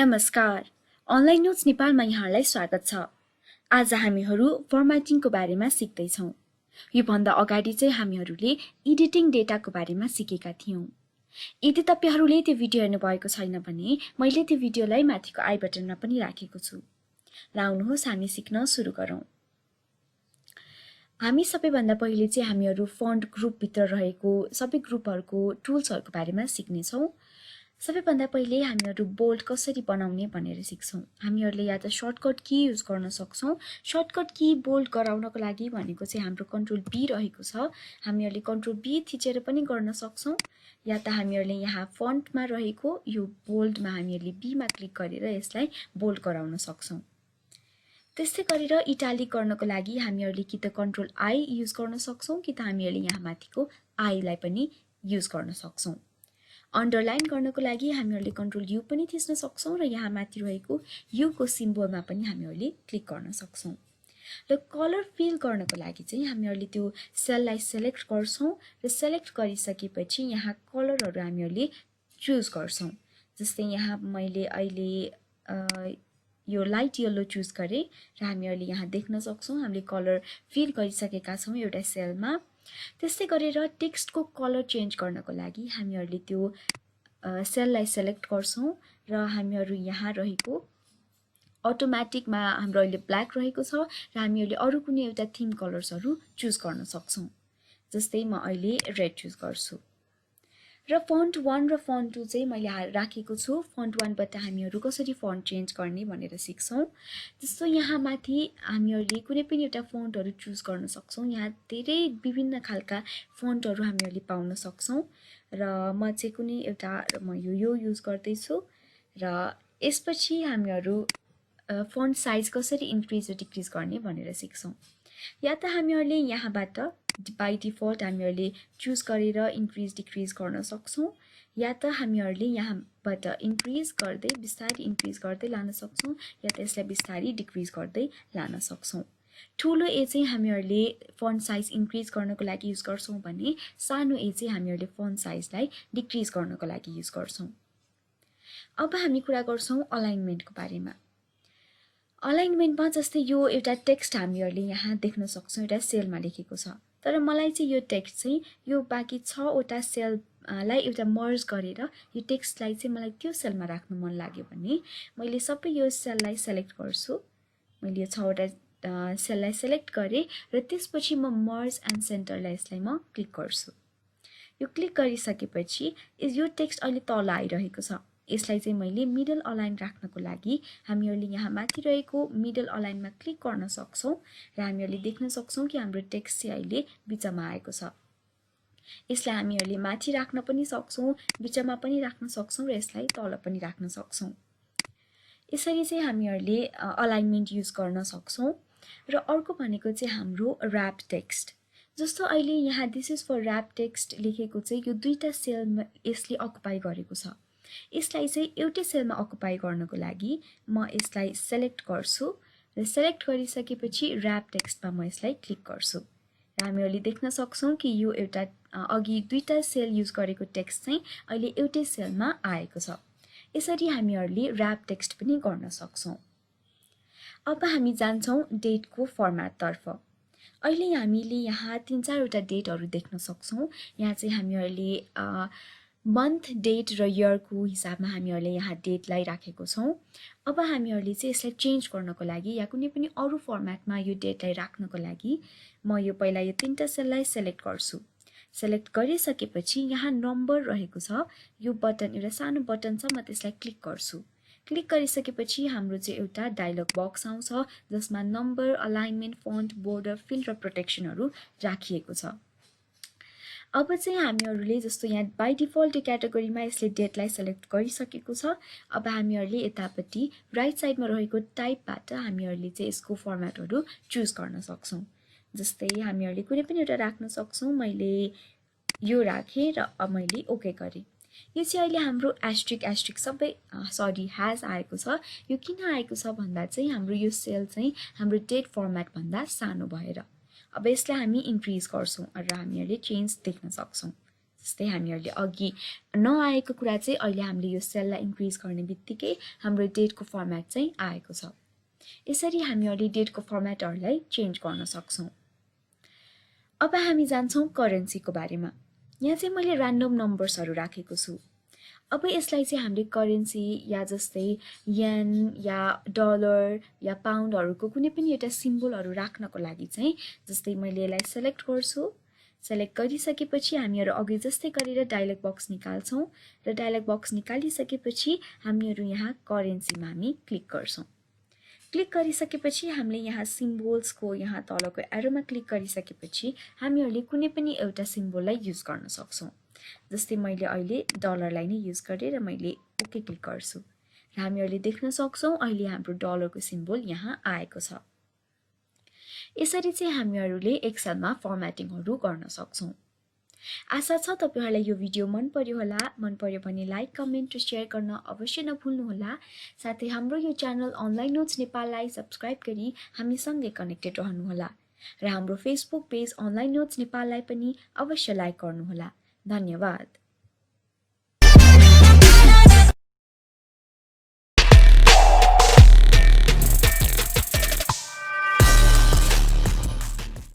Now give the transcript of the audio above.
नमस्कार, online notes नेपालमा यहाँलाई स्वागत छ। आज हामीहरू फर्म्याटिङको बारेमा सिक्दैछौँ। योभन्दा अगाडि चाहिँ हामीहरूले एडिटिङ डेटाको बारेमा सिकेका थियौँ। यदि तपाईहरूले त्यो भिडियो हेर्नुभएको छैन भने मैले त्यो भिडियोलाई माथिको आई बटनमा पनि राखेको छु। ल आउनुहोस् हामी सिक्न सुरु गरौँ। हामी सबैभन्दा पहिले चाहिँ हामीहरू फन्ट ग्रुपभित्र रहेको सबै ग्रुपहरूको टुल्सहरूको बारेमा सिक्नेछौँ। सबैभन्दा पहिले हामीहरू बोल्ड कसरी बनाउने भनेर सिक्छौँ। हामीहरूले या त सर्टकट की युज गर्न सक्छौँ। सर्टकट की बोल्ड गराउनको लागि भनेको चाहिँ हाम्रो कन्ट्रोल बी रहेको छ। हामीहरूले कन्ट्रोल बी थिचेर पनि गर्न सक्छौँ, या त हामीहरूले यहाँ फन्टमा रहेको यो बोल्डमा हामीहरूले बीमा क्लिक गरेर यसलाई बोल्ड गराउन सक्छौँ। त्यस्तै गरेर इटालिक गर्नको लागि हामीहरूले कि त कन्ट्रोल आई युज गर्न सक्छौँ कि त हामीहरूले यहाँ माथिको आईलाई पनि युज गर्न सक्छौँ। अन्डरलाइन गर्नको लागि हामीहरूले कन्ट्रोल यु पनि थिच्न सक्छौँ र यहाँ माथि रहेको युको सिम्बलमा पनि हामीहरूले क्लिक गर्न सक्छौँ। र कलर फिल गर्नको लागि चाहिँ हामीहरूले त्यो सेललाई सेलेक्ट गर्छौँ र सेलेक्ट गरिसकेपछि यहाँ कलरहरू हामीहरूले चुज गर्छौँ। जस्तै यहाँ मैले अहिले यो लाइट येल्लो चुज गरेँ र हामीहरूले यहाँ देख्न सक्छौँ हामीले कलर फिल गरिसकेका छौँ एउटा सेलमा। त्यस्तै गरेर टेक्स्टको कलर चेन्ज गर्नको लागि हामीहरूले त्यो सेललाई सेलेक्ट गर्छौँ र हामीहरू यहाँ रहेको अटोमेटिकमा हाम्रो अहिले ब्ल्याक रहेको छ र हामीहरूले अरू कुनै एउटा थिम कलर्सहरू चुज गर्न सक्छौँ। जस्तै म अहिले रेड चुज गर्छु। र फन्ट 1 र फन्ट 2 चाहिँ मैले राखेको छु। फन्ट 1 बाट हामीहरू कसरी फन्ट चेन्ज गर्ने भनेर सिक्छौँ। जस्तो यहाँ माथि हामीहरूले कुनै पनि एउटा फन्टहरू चुज गर्न सक्छौँ। यहाँ धेरै विभिन्न खालका फन्टहरू हामीहरूले पाउन सक्छौँ र म चाहिँ कुनै एउटा म यो युज गर्दैछु र यसपछि हामीहरू फन्ट साइज कसरी इन्क्रिज र डिक्रिज गर्ने भनेर सिक्छौँ। या त हामीहरूले यहाँबाट बाई डिफल्ट हामीहरूले चुज गरेर इन्क्रिज डिक्रिज गर्न सक्छौँ, या त हामीहरूले यहाँबाट इन्क्रिज गर्दै बिस्तारै इन्क्रिज गर्दै लान सक्छौँ, या त यसलाई बिस्तारै डिक्रिज गर्दै लान सक्छौँ। ठुलो ए चाहिँ हामीहरूले फन्ट साइज इन्क्रिज गर्नको लागि युज गर्छौँ भने सानो ए चाहिँ हामीहरूले फन्ट साइजलाई डिक्रिज गर्नको लागि युज गर्छौँ। अब हामी कुरा गर्छौँ अलाइनमेन्टको बारेमा। अलाइनमेन्टमा जस्तै यो एउटा टेक्स्ट हामीहरूले यहाँ देख्न सक्छौँ एउटा सेलमा लेखेको छ, तर मलाई चाहिँ यो टेक्स्ट चाहिँ यो बाँकी 6वटा सेललाई एउटा मर्ज गरेर यो टेक्स्टलाई चाहिँ मलाई त्यो सेलमा राख्नु मन लाग्यो भने मैले सबै यो सेललाई सेलेक्ट गर्छु। मैले यो 6वटा सेललाई सेलेक्ट गरेँ र त्यसपछि म मर्ज एन्ड सेन्टरलाई यसलाई म क्लिक गर्छु। यो क्लिक गरिसकेपछि यो टेक्स्ट अहिले तल आइरहेको छ। यसलाई चाहिँ मैले मिडल अलाइन राख्नको लागि हामीहरूले यहाँ माथि रहेको मिडल अलाइनमा क्लिक गर्न सक्छौँ र हामीहरूले देख्न सक्छौँ कि हाम्रो टेक्स्ट चाहिँ अहिले बिचमा आएको छ। यसलाई हामीहरूले माथि राख्न पनि सक्छौँ, बिचमा पनि राख्न सक्छौँ र यसलाई तल पनि राख्न सक्छौँ। यसरी चाहिँ हामीहरूले अलाइनमेन्ट युज गर्न सक्छौँ। र अर्को भनेको चाहिँ हाम्रो ऱ्याप टेक्स्ट। जस्तो अहिले यहाँ this is for wrap text लेखेको चाहिँ यो 2टा सेलमा यसले अकुपाई गरेको छ। यसलाई चाहिँ एउटै सेलमा अकुपाई गर्नको लागि म यसलाई सेलेक्ट गर्छु र सेलेक्ट गरिसकेपछि ऱ्याप टेक्स्टमा म यसलाई क्लिक गर्छु र हामीहरूले देख्न सक्छौँ कि यो एउटा अघि 2टा सेल युज गरेको टेक्स्ट चाहिँ अहिले एउटै सेलमा आएको छ। यसरी हामीहरूले ऱ्याप टेक्स्ट पनि गर्न सक्छौँ। अब हामी जान्छौँ डेटको फर्मेटतर्फ। अहिले हामीले यहाँ 3-4वटा डेटहरू देख्न सक्छौँ। यहाँ चाहिँ हामीहरूले मन्थ डेट र इयरको हिसाबमा हामीहरूले यहाँ डेटलाई राखेको छौँ। अब हामीहरूले चाहिँ यसलाई चेन्ज गर्नको लागि या कुनै पनि अरू फर्मेटमा यो डेटलाई राख्नको लागि म यो पहिला यो 3टा सेललाई सेलेक्ट गर्छु। सेलेक्ट गरिसकेपछि यहाँ नम्बर रहेको छ, यो बटन एउटा सानो बटन छ, म त्यसलाई क्लिक गर्छु। क्लिक गरिसकेपछि हाम्रो चाहिँ एउटा डायलग बक्स आउँछ जसमा number, alignment, font, border, fill र प्रोटेक्सनहरू राखिएको छ। अब चाहिँ हामीहरूले जस्तो यहाँ बाई डिफल्ट क्याटेगोरीमा यसले डेटलाई सेलेक्ट गरिसकेको छ। अब हामीहरूले यतापट्टि राइट साइडमा रहेको टाइपबाट हामीहरूले चाहिँ यसको फर्मेटहरू चुज गर्न सक्छौँ। जस्तै हामीहरूले कुनै पनि एउटा राख्न सक्छौँ। मैले यो राखेँ र अब मैले ओके गरेँ। यो चाहिँ अहिले हाम्रो एस्ट्रिक सबै ह्याज आएको छ। यो किन आएको छ भन्दा चाहिँ हाम्रो यो सेल चाहिँ हाम्रो डेट फर्मेटभन्दा सानो भएर। अब यसलाई हामी इन्क्रिज गर्छौँ र हामीहरूले चेन्ज देख्न सक्छौँ। जस्तै हामीहरूले अघि नआएको कुरा चाहिँ अहिले हामीले यो सेललाई इन्क्रिज गर्ने बित्तिकै हाम्रो डेटको फर्मेट चाहिँ आएको छ। यसरी हामीहरूले डेटको फर्मेटहरूलाई चेन्ज गर्न सक्छौँ। अब हामी जान्छौँ करेन्सीको बारेमा। यहाँ चाहिँ मैले ऱ्यान्डम नम्बर्सहरू राखेको छु। अब यसलाई चाहिँ हामीले करेन्सी या जस्तै येन या डलर या पाउन्डहरूको कुनै पनि एउटा सिम्बलहरू राख्नको लागि चाहिँ जस्तै मैले यसलाई सेलेक्ट गर्छु। सेलेक्ट गरिसकेपछि हामीहरू अघि जस्तै गरेर डायलग बक्स निकाल्छौँ र डायलग बक्स निकालिसकेपछि हामीहरू यहाँ करेन्सीमा हामी क्लिक गर्छौँ। क्लिक गरिसकेपछि हामीले यहाँ सिम्बल्सको यहाँ तलको एरोमा क्लिक गरिसकेपछि हामीहरूले कुनै पनि एउटा सिम्बललाई युज गर्न सक्छौँ। जस्तै मैले अहिले डलरलाई नै युज गरेर मैले ओके क्लिक गर्छु र हामीहरूले देख्न सक्छौँ अहिले हाम्रो डलरको सिम्बल यहाँ आएको छ। यसरी चाहिँ हामीहरूले एक्सेलमा फर्मेटिङहरू गर्न सक्छौँ। आशा छ तपाईहरुलाई यो भिडियो मन पर्यो होला। मन पर्यो भने लाइक, कमेन्ट र शेयर गर्न अवश्य नभुल्नुहोला। साथै हाम्रो यो च्यानल अनलाइन नोट्स नेपाललाई सब्स्क्राइब गरी हामीसँगै कनेक्टेड रहनुहोला र हाम्रो फेसबुक पेज अनलाइन नोट्स नेपाललाई पनि अवश्य लाइक गर्नुहोला। धन्यवाद।